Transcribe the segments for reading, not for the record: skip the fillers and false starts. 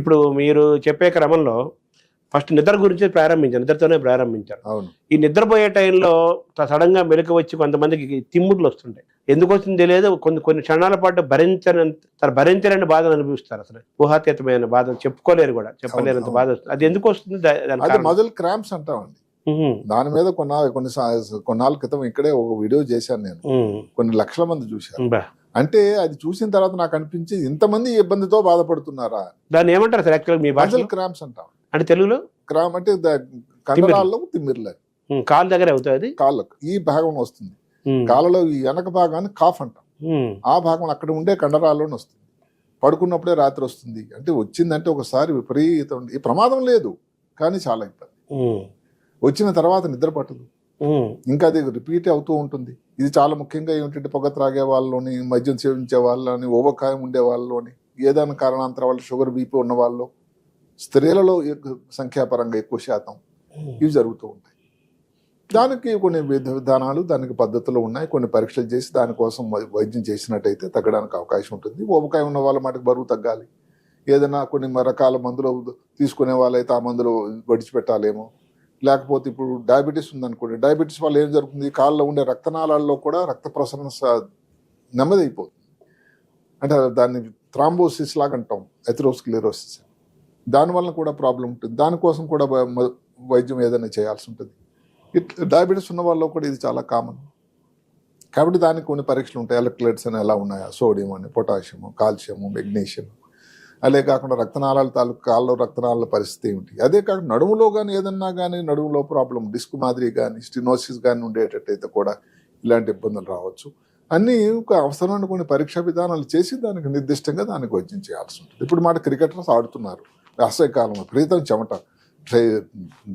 ఇప్పుడు మీరు చెప్పే క్రమంలో ఫస్ట్ నిద్ర గురించి ప్రారంభించారు, నిద్రతోనే ప్రారంభించారు. అవును. ఈ నిద్రపోయే టైంలో సడన్ గా మెలకు వచ్చి కొంతమందికి తిమ్ముర్లు వస్తుంటాయి. ఎందుకు వస్తుంది తెలియదు. కొన్ని క్షణాల పాటు భరించలేని బాధను అనిపిస్తారు. అసలు ఊహాతీతమైన బాధ చెప్పుకోలేరు కూడా, చెప్పలేనంత బాధ వస్తుంది. అది ఎందుకు వస్తుంది? అది మజిల్ క్రాంప్స్ అంటామండి. దాని మీద కొన్నాళ్ళ క్రితం ఇక్కడే ఒక వీడియో చేశాను నేను. కొన్ని లక్షల మంది చూశారు. అంటే అది చూసిన తర్వాత నాకు అనిపించింది, ఇంతమంది ఇబ్బందితో బాధపడుతున్నారా? దాన్ని ఏమంటారు సార్ యాక్చువల్ మీ మజిల్ క్రాంప్స్ అంటాం. అంటే తెలుగులో క్రాంప్ అంటే కండరాల్లో తిమ్మిర్లు. కాలు దగ్గర అవుతుంది, కాళ్ళకు ఈ భాగం వస్తుంది. కాళ్ళలో ఈ వెనక భాగాన్ని కాఫ్ అంటాం. ఆ భాగం అక్కడ ఉండే కండరాల్లోనే వస్తుంది. పడుకున్నప్పుడే రాత్రి వస్తుంది. అంటే వచ్చిందంటే ఒకసారి విపరీతం, ఈ ప్రమాదం లేదు కానీ చాలా ఇబ్బంది. వచ్చిన తర్వాత నిద్ర పట్టదు, ఇంకా అది రిపీట్ అవుతూ ఉంటుంది. ఇది చాలా ముఖ్యంగా ఏమిటంటే పొగ త్రాగే వాళ్ళలోని, మద్యం సేవించే వాళ్ళని, ఊబకాయం ఉండే వాళ్ళలోని, ఏదైనా కారణాంతరం వాళ్ళు షుగర్ బీపీ ఉన్న వాళ్ళు, స్త్రీలలో సంఖ్యాపరంగా ఎక్కువ శాతం ఇవి జరుగుతూ ఉంటాయి. దానికి కొన్ని విధానాలు, దానికి పద్ధతులు ఉన్నాయి. కొన్ని పరీక్షలు చేసి దానికోసం వైద్యం చేసినట్టయితే తగ్గడానికి అవకాశం ఉంటుంది. ఊబకాయం ఉన్న వాళ్ళ మటుకు బరువు తగ్గాలి. ఏదైనా కొన్ని రకాల మందులు తీసుకునే వాళ్ళైతే ఆ మందులు విడిచిపెట్టాలేమో. లేకపోతే ఇప్పుడు డయాబెటీస్ ఉందనుకోండి, డయాబెటీస్ వల్ల ఏం జరుగుతుంది, కాళ్ళలో ఉండే రక్తనాళాల్లో కూడా రక్త ప్రసరణ నెమ్మది అయిపోతుంది. అంటే దాన్ని థ్రాంబోసిస్ లాగా అంటాం, ఎథెరోస్క్లెరోసిస్. దానివల్ల కూడా ప్రాబ్లం ఉంటుంది. దానికోసం కూడా వైద్యం ఏదైనా చేయాల్సి ఉంటుంది. డయాబెటీస్ ఉన్న వాళ్ళలో కూడా ఇది చాలా కామన్. కాబట్టి దానికి కొన్ని పరీక్షలు ఉంటాయి. ఎలక్ట్రోలైట్స్ అని ఎలా ఉన్నాయా, సోడియం అని, పొటాషియము, కాల్షియము, మెగ్నీషియం. అదే కాకుండా రక్తనాళాల కాళ్ళలో రక్తనాళాల పరిస్థితి ఏమిటి. అదే కాకుండా నడుములో కానీ ఏదన్నా కానీ నడుములో ప్రాబ్లం, డిస్క్ మాదిరి కానీ, స్టినోసిస్ కానీ ఉండేటట్టయితే కూడా ఇలాంటి ఇబ్బందులు రావచ్చు. అన్నీ అవసరమైన కొన్ని పరీక్షా విధానాలు చేసి దానికి నిర్దిష్టంగా దానికి వైద్యం చేయాల్సి ఉంటుంది. ఇప్పుడు మాట క్రికెటర్స్ ఆడుతున్నారు, వేసవికాలం విపరీతం చెమట,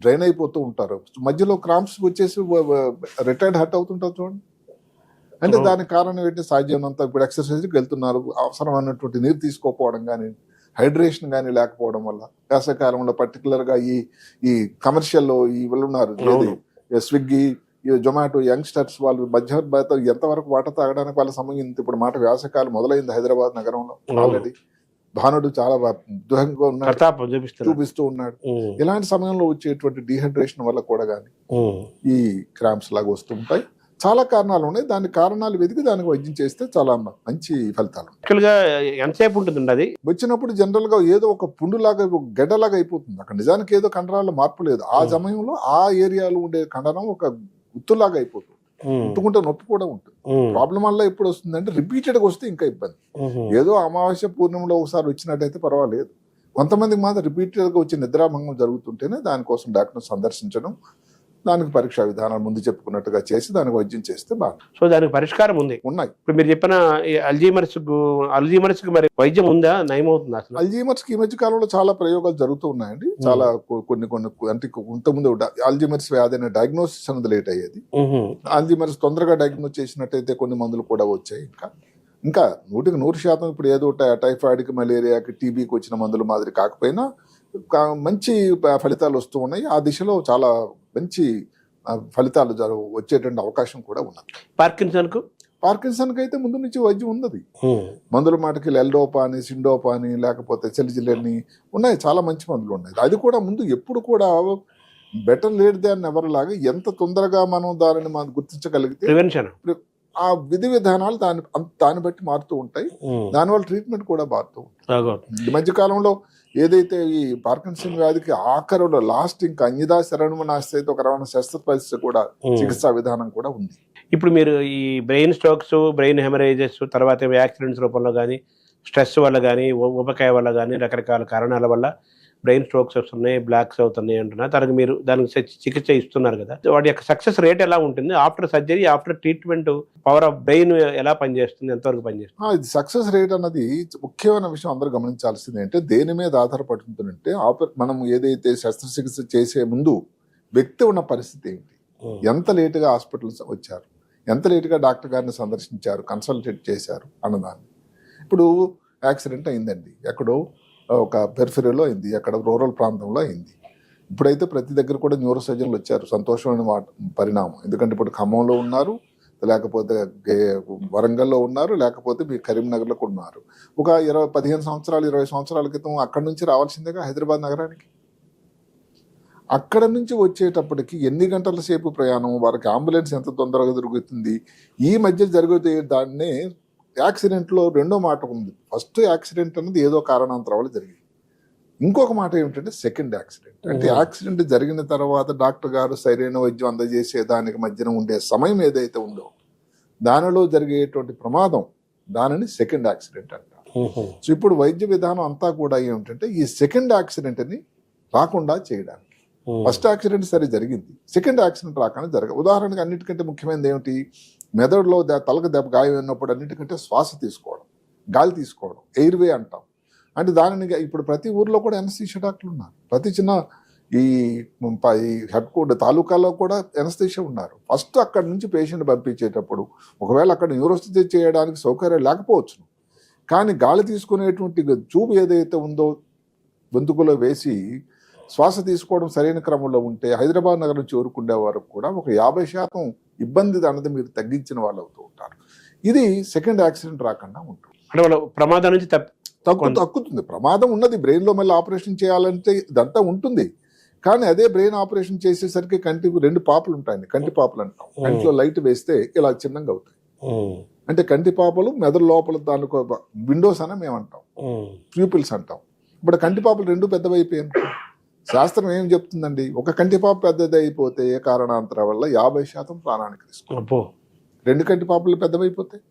డ్రైన్ అయిపోతూ ఉంటారు. మధ్యలో క్రాంప్స్ వచ్చేసి రిటైర్డ్ హర్ట్ అవుతుంటారు చూడండి. అంటే దానికి కారణం ఏంటి? సాధ్యమైనంత ఇప్పుడు ఎక్సర్సైజ్కి వెళ్తున్నారు, అవసరమైనటువంటి నీరు తీసుకోకపోవడం కానీ, హైడ్రేషన్ కానీ లేకపోవడం వల్ల వేసవికాలంలో పర్టికులర్గా ఈ కమర్షియల్లో ఈ వాళ్ళు ఉన్నారు, స్విగ్గీ, జొమాటో, యంగ్స్టర్స్ వాళ్ళు మధ్య ఎంతవరకు వాటర్ తాగడానికి వాళ్ళ సమయం. ఇప్పుడు మాట వేసవికాలం మొదలైంది హైదరాబాద్ నగరంలో. ఆల్రెడీ భానుడు చాలా దూరంగా ఉన్నాడు, చూపిస్తూ ఉన్నాడు. ఇలాంటి సమయంలో వచ్చేటువంటి డీహైడ్రేషన్ వల్ల కూడా కానీ ఈ క్రాంప్స్ లాగా వస్తుంటాయి. చాలా కారణాలు ఉన్నాయి. దాని కారణాలు వెతికి దానికి వైద్యం చేస్తే చాలా మంచి ఫలితాలు. ఎంతసేపు ఉంటుంది అది వచ్చినప్పుడు? జనరల్ గా ఏదో ఒక పుండులాగా, ఒక గడ్డలాగా అయిపోతుంది. అక్కడ నిజానికి ఏదో కండరాల్లో మార్పు లేదు. ఆ సమయంలో ఆ ఏరియాలో ఉండే కండరం ఒక గుత్తులాగా అయిపోతుంది. గుర్తుకుంటే నొప్పి కూడా ఉంటుంది. ప్రాబ్లం వల్ల ఎప్పుడు వస్తుందంటే రిపీటెడ్ గా వస్తే ఇంకా ఇబ్బంది. ఏదో అమావాస్య పూర్ణిమలో ఒకసారి వచ్చినట్టయితే పర్వాలేదు. కొంతమందికి మాత్రం రిపీటెడ్ గా వచ్చి నిద్రాభంగం జరుగుతుంటేనే దానికోసం డాక్టర్ సందర్శించడం, దానికి పరీక్షా విధానాలు ముందు చెప్పుకున్నట్టుగా చేసి దానికి వైద్యం చేస్తే బాగా. సో దానికి పరిష్కారం ఉంది, ఉన్నాయి. ఇప్పుడు మీరు చెప్పిన అల్జీమర్స్ మరి వైద్యం ఉందా, నయమవుతుంది అసలు? అల్జీమర్స్ కి ఈ మధ్య కాలంలో చాలా ప్రయోగాలు జరుగుతూ ఉన్నాయండి. చాలా కొన్ని అంటే ఇంతకుముందు అల్జీమర్స్ వ్యాధి అనే డయాగ్నోసిస్ అనేది లేట్ అయ్యేది. అల్జీమర్స్ తొందరగా డయాగ్నోస్ చేసినట్టయితే కొన్ని మందులు కూడా వచ్చాయి. ఇంకా 100% ఇప్పుడు ఏదో టైఫాయిడ్కి, మలేరియాకి, టీబీకి వచ్చిన మందుల మాదిరి కాకపోయినా మంచి ఫలితాలు వస్తూ ఉన్నాయి. ఆ దిశలో చాలా మంచి ఫలితాలు వచ్చేటువంటి అవకాశం కూడా ఉన్నది. పార్కిన్సన్ కి అయితే ముందు నుంచి వైద్యం ఉన్నది. మందుల మాటకి ఎల్డోపా అని, సిండోపా అని, లేకపోతే సెలిజిలని ఉన్నాయి. చాలా మంచి మందులు ఉన్నాయి. అది కూడా ముందు ఎప్పుడు కూడా బెటర్ లేట్ దాన్ ఎవర్ లాగా ఎంత తొందరగా మనం దానిని మనం గుర్తించగలిగితే ఆ విధి విధానాలు దాన్ని బట్టి మారుతూ ఉంటాయి. దానివల్ల ట్రీట్మెంట్ కూడా మారుతూ ఉంటుంది. ఈ మధ్య కాలంలో ఏదైతే ఈ పార్కిన్సన్ వ్యాధికి ఆఖరిలో లాస్ట్ ఇంకా అన్యదా శరణము నాస్తి ఒక రవాణా శస్త్రచికిత్స కూడా, చికిత్సా విధానం కూడా ఉంది. ఇప్పుడు మీరు ఈ బ్రెయిన్ స్ట్రోక్స్, బ్రెయిన్ హెమరేజెస్, తర్వాత యాక్సిడెంట్స్ రూపంలో కానీ, స్ట్రెస్ వల్ల కానీ, ఊబకాయ వల్ల కానీ, రకరకాల కారణాల వల్ల బ్రెయిన్ స్ట్రోక్స్ వస్తున్నాయి, బ్లాక్స్ అవుతున్నాయి అంటున్నారు. మీరు దానికి చికిత్స ఇస్తున్నారు కదా, వాటి యొక్క సక్సెస్ రేట్ ఎలా ఉంటుంది? After surgery, after treatment power of brain ఎలా పనిచేస్తుంది, ఎంతవరకు పనిచేస్తుంది? ఇది సక్సెస్ రేట్ అన్నది ముఖ్యమైన విషయం. అందరూ గమనించాల్సింది అంటే దేని మీద ఆధారపడుతుందంటే, మనం ఏదైతే శస్త్రచికిత్స చేసే ముందు వ్యక్తి ఉన్న పరిస్థితి ఏంటి, ఎంత లేటుగా హాస్పిటల్స్ వచ్చారు, ఎంత లేటుగా డాక్టర్ గారిని సందర్శించారు, కన్సల్టేట్ చేశారు అన్నదాన్ని. ఇప్పుడు యాక్సిడెంట్ అయిందండి, ఎక్కడో ఒక పెరిఫెరీలో అయింది, అక్కడ రూరల్ ప్రాంతంలో అయింది. ఇప్పుడైతే ప్రతి దగ్గర కూడా న్యూరో సర్జన్లు వచ్చారు. సంతోషమైన పరిణామం. ఎందుకంటే ఇప్పుడు ఖమ్మంలో ఉన్నారు, లేకపోతే వరంగల్లో ఉన్నారు, లేకపోతే మీ కరీంనగర్లో ఉన్నారు. ఒక 15 సంవత్సరాలు 20 సంవత్సరాల క్రితం అక్కడి నుంచి రావాల్సిందేగా హైదరాబాద్ నగరానికి. అక్కడ నుంచి వచ్చేటప్పటికి ఎన్ని గంటల సేపు ప్రయాణం, వారికి అంబులెన్స్ ఎంత తొందరగా దొరుకుతుంది, ఈ మధ్య జరిగే దాన్నే యాక్సిడెంట్లో రెండో మాట ఉంది. ఫస్ట్ యాక్సిడెంట్ అనేది ఏదో కారణాంతరం వల్ల జరిగింది. ఇంకొక మాట ఏమిటంటే సెకండ్ యాక్సిడెంట్. అంటే యాక్సిడెంట్ జరిగిన తర్వాత డాక్టర్ గారు సరైన వైద్యం అందజేసే దానికి మధ్యన ఉండే సమయం ఏదైతే ఉందో దానిలో జరిగేటువంటి ప్రమాదం, దానిని సెకండ్ యాక్సిడెంట్ అంటారు. సో ఇప్పుడు వైద్య విధానం అంతా కూడా ఏమిటంటే ఈ సెకండ్ యాక్సిడెంట్ని రాకుండా చేయడానికి. ఫస్ట్ యాక్సిడెంట్ సరే జరిగింది, సెకండ్ యాక్సిడెంట్ రాకుండా జరగదు. ఉదాహరణకు అన్నిటికంటే ముఖ్యమైనది ఏమిటి, మెదడులో తలకు దెబ్బ గాయం అయినప్పుడు అన్నిటికంటే శ్వాస తీసుకోవడం, గాలి తీసుకోవడం, ఎయిర్వే అంటాం. అంటే దానిని ఇప్పుడు ప్రతి ఊర్లో కూడా ఎనస్థీషియా డాక్టర్లు ఉన్నారు. ప్రతి చిన్న ఈ హెడ్ క్వార్టర్ తాలూకాలో కూడా ఎనస్థీషియా ఉన్నారు. ఫస్ట్ అక్కడి నుంచి పేషెంట్ పంపించేటప్పుడు ఒకవేళ అక్కడ న్యూరోస్థితి చేయడానికి సౌకర్యం లేకపోవచ్చు, కానీ గాలి తీసుకునేటువంటి ట్యూబ్ ఏదైతే ఉందో గొంతుకులో వేసి శ్వాస తీసుకోవడం సరైన క్రమంలో ఉంటే హైదరాబాద్ నగరం చేరుకునే వరకు కూడా ఒక 50% ఇబ్బంది అన్నది మీరు తగ్గించిన వాళ్ళు అవుతూ ఉంటారు. ఇది సెకండ్ యాక్సిడెంట్ రాకుండా ఉంటుంది. అంటే వాళ్ళ ప్రమాదం నుంచి తగ్గుతుంది. ప్రమాదం ఉన్నది, బ్రెయిన్లో మళ్ళీ ఆపరేషన్ చేయాలంటే ఇదంతా ఉంటుంది. కానీ అదే బ్రెయిన్ ఆపరేషన్ చేసేసరికి కంటికి 2 పాపలు ఉంటాయండి, కంటి పాపలు అంటాం. కంటిలో లైట్ వేస్తే ఇలా చిన్నగా అవుతాయి. అంటే కంటి పాపలు మెదడు లోపల దానికి విండోస్ అని మేము అంటాం, ప్యూపిల్స్ అంటాం. ఇప్పుడు కంటి పాపలు 2 పెద్దవైపోయాయి. శాస్త్రం ఏం చెప్తుందండి, ఒక కంటి పాప పెద్దది అయిపోతే ఏ కారణాంతరం వల్ల 50% ప్రాణానికి రిస్క్. 2 కంటి పాపలు పెద్దవైపోతాయి.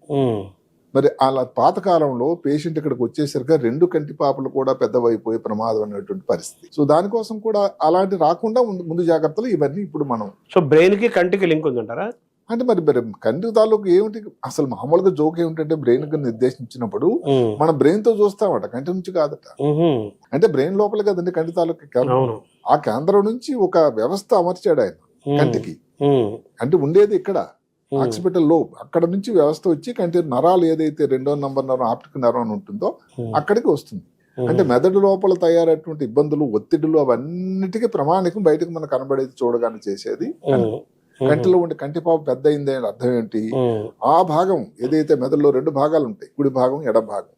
మరి అలా పాతకాలంలో పేషెంట్ ఇక్కడికి వచ్చేసరికి 2 కంటి పాపలు కూడా పెద్దవైపోయే ప్రమాదం అనేటువంటి పరిస్థితి. సో దానికోసం కూడా అలాంటి రాకుండా ముందు జాగ్రత్తలు ఇవన్నీ ఇప్పుడు మనం. సో బ్రెయిన్ కి కంటికి లింక్ ఉందంటారా? అంటే మరి కంటి తాలూకు ఏమిటి, అసలు మామూలుగా జోక్ ఏమిటంటే బ్రెయిన్ కి నిర్దేశించినప్పుడు మన బ్రెయిన్ తో చూస్తామట, కంటి నుంచి కాదట. అంటే బ్రెయిన్ లోపల కదండి కంటి తాలూకు కేంద్రం. ఆ కేంద్రం నుంచి ఒక వ్యవస్థ అమర్చాడు ఆయన కంటికి. అంటే ఉండేది ఇక్కడ ఆక్సిపిటల్ లోబ్, అక్కడ నుంచి వ్యవస్థ వచ్చి కంటి నరాలు ఏదైతే 2వ నంబర్ నరం ఆప్టిక్ నరం అని ఉంటుందో అక్కడికి వస్తుంది. అంటే మెదడు లోపల తయారైనటువంటి ఇబ్బందులు, ఒత్తిడులు అవన్నిటికీ ప్రమాణికం బయటకు మనకు కనబడేది చూడగానే చేసేది కంటిలో ఉండే కంటిపాప పెద్ద అయింది అని అర్థం ఏంటి, ఆ భాగం ఏదైతే మెదడులో 2 భాగాలు ఉంటాయి, కుడి భాగం ఎడమ భాగం,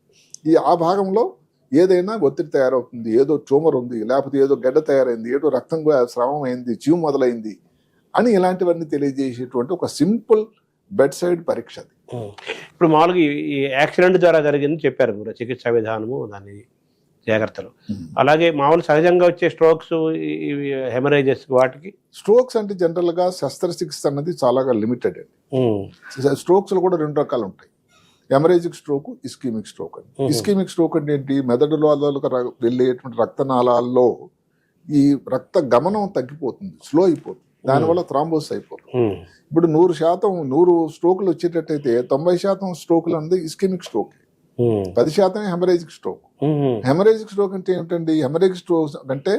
ఆ భాగంలో ఏదైనా ఒత్తిడి తయారవుతుంది, ఏదో ట్యూమర్ ఉంది, లేకపోతే ఏదో గడ్డ తయారైంది, ఏదో రక్తం స్రావం అయింది, చీము మొదలైంది అని ఇలాంటివన్నీ తెలియజేసేటువంటి ఒక సింపుల్ బెడ్ సైడ్ పరీక్ష అది. ఇప్పుడు మామూలుగా ఈ యాక్సిడెంట్ ద్వారా జరిగింది చెప్పారు మీరు, చికిత్సా విధానము దాని జాగ్రత్తలు. అలాగే మామూలు సహజంగా వచ్చే స్ట్రోక్స్, హెమరేజెస్, వాటికి స్ట్రోక్స్ అంటే జనరల్ గా శస్త్రచికిత్స అన్నది చాలా లిమిటెడ్ అండి. స్ట్రోక్స్ లో కూడా 2 రకాలు ఉంటాయి, హెమరేజిక్ స్ట్రోక్, ఇస్కీమిక్ స్ట్రోక్ అని. ఇస్కీమిక్ స్ట్రోక్ అంటే ఏంటి, మెదడులో వెళ్ళేటువంటి రక్తనాళాల్లో ఈ రక్త గమనం తగ్గిపోతుంది, స్లో అయిపోతుంది, దానివల్ల థ్రాంబోసిస్ అయిపోతుంది. ఇప్పుడు 100% స్ట్రోకులు వచ్చేటట్టయితే 90% స్ట్రోకులు అనేది ischemic stroke, 10% hemorrhagic stroke. Hemorrhagic stroke అంటే ఏంటండి, హెమరేజిక్ స్ట్రోక్ అంటే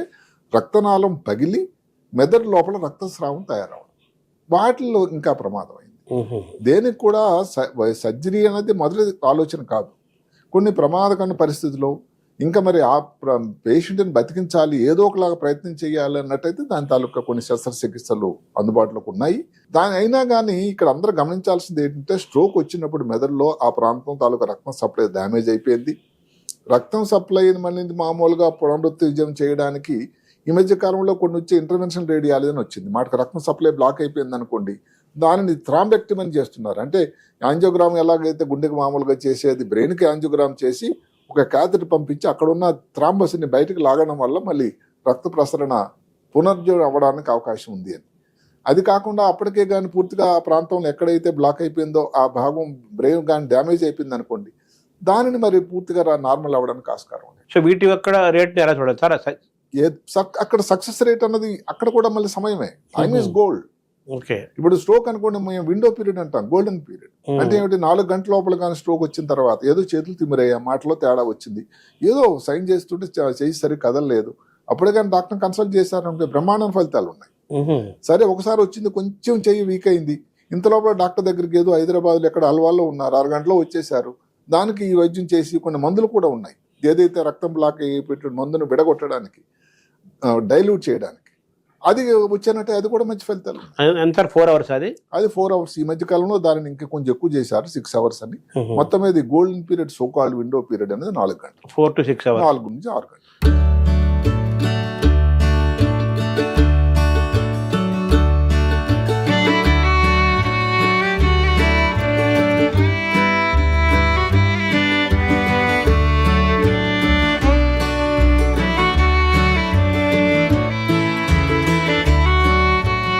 రక్తనాళం పగిలి మెదడు లోపల రక్తస్రావం తయారవడం, వాటిల్లో ఇంకా ప్రమాదం అయింది. దేనికి కూడా సర్జరీ అనేది మొదటి ఆలోచన కాదు. కొన్ని ప్రమాదకరమైన పరిస్థితుల్లో ఇంకా మరి ఆ పేషెంట్ని బతికించాలి, ఏదో ఒకలాగా ప్రయత్నం చేయాలి అన్నట్టయితే దాని తాలూకా కొన్ని శస్త్రచికిత్సలు అందుబాటులోకి ఉన్నాయి. అయినా కానీ ఇక్కడ అందరూ గమనించాల్సింది ఏంటంటే, స్ట్రోక్ వచ్చినప్పుడు మెదడులో ఆ ప్రాంతం తాలూకా రక్తం సప్లై డ్యామేజ్ అయిపోయింది. రక్తం సప్లై మళ్ళీ మామూలుగా పునరుత్తేజం చేయడానికి ఈ మధ్య కాలంలో కొన్ని వచ్చే ఇంటర్వెన్షన్ రేడియాలజీ అని వచ్చింది. మాకు రక్తం సప్లై బ్లాక్ అయిపోయింది అనుకోండి, దానిని థ్రాంబెక్టమీ చేస్తున్నారు. అంటే యాంజియోగ్రామ్ ఎలాగైతే గుండెకి మామూలుగా చేసేది, బ్రెయిన్కి యాంజియోగ్రామ్ చేసి ఒక క్యాథెటర్ పంపించి అక్కడ ఉన్న థ్రాంబస్ని బయటకు లాగడం వల్ల మళ్ళీ రక్త ప్రసరణ పునర్జీవం అవ్వడానికి అవకాశం ఉంది అని. అది కాకుండా అప్పటికే కానీ పూర్తిగా ఆ ప్రాంతంలో ఎక్కడైతే బ్లాక్ అయిపోయిందో ఆ భాగం బ్రెయిన్ కానీ డ్యామేజ్ అయిపోయింది అనుకోండి, దానిని మరి పూర్తిగా నార్మల్ అవ్వడానికి ఆస్కారం ఉంది. సో వీటి యొక్క రేట్ ఎలా చూడాలి సార్? అక్కడ సక్సెస్ రేట్ అన్నది అక్కడ కూడా మళ్ళీ సమయమే, టైమ్ ఈజ్ గోల్డ్. ఓకే, ఇప్పుడు స్ట్రోక్ అనుకోండి, మేము విండో పీరియడ్ అంటాం, గోల్డెన్ పీరియడ్. అంటే ఏమిటి, 4 గంటల లోపల కానీ స్ట్రోక్ వచ్చిన తర్వాత ఏదో చేతులు తిమ్మిరయ్యా, మాటలో తేడా వచ్చింది, ఏదో సైన్ చేస్తుంటే చేసి సరి కదలలేదు, అప్పుడే కానీ డాక్టర్ కన్సల్ట్ చేశారంటే బ్రహ్మాండ ఫలితాలు ఉన్నాయి. సరే ఒకసారి వచ్చింది, కొంచెం చెయ్యి వీక్ అయింది, ఇంత లోపల డాక్టర్ దగ్గరికి ఏదో హైదరాబాద్లో ఎక్కడ అల్వాల్లో ఉన్నారు, 6 గంటలో వచ్చేసారు, దానికి ఈ వైద్యం చేసి కొన్ని మందులు కూడా ఉన్నాయి, ఏదైతే రక్తం బ్లాక్ అయిపోయిన మందును విడగొట్టడానికి, డైల్యూట్ చేయడానికి. అది వచ్చానంటే అది కూడా మంచి ఫలితాలు. ఎంత 4 hours అది? అది 4 hours. ఈ మధ్య కాలంలో దానిని ఇంకా కొంచెం ఎక్కువ చేశారు, 6 hours అని. మొత్తం మీద golden period, so called window period అనేది 4 గంటలు. 4 to 6 hours. 4 నుంచి 6 గంటలు.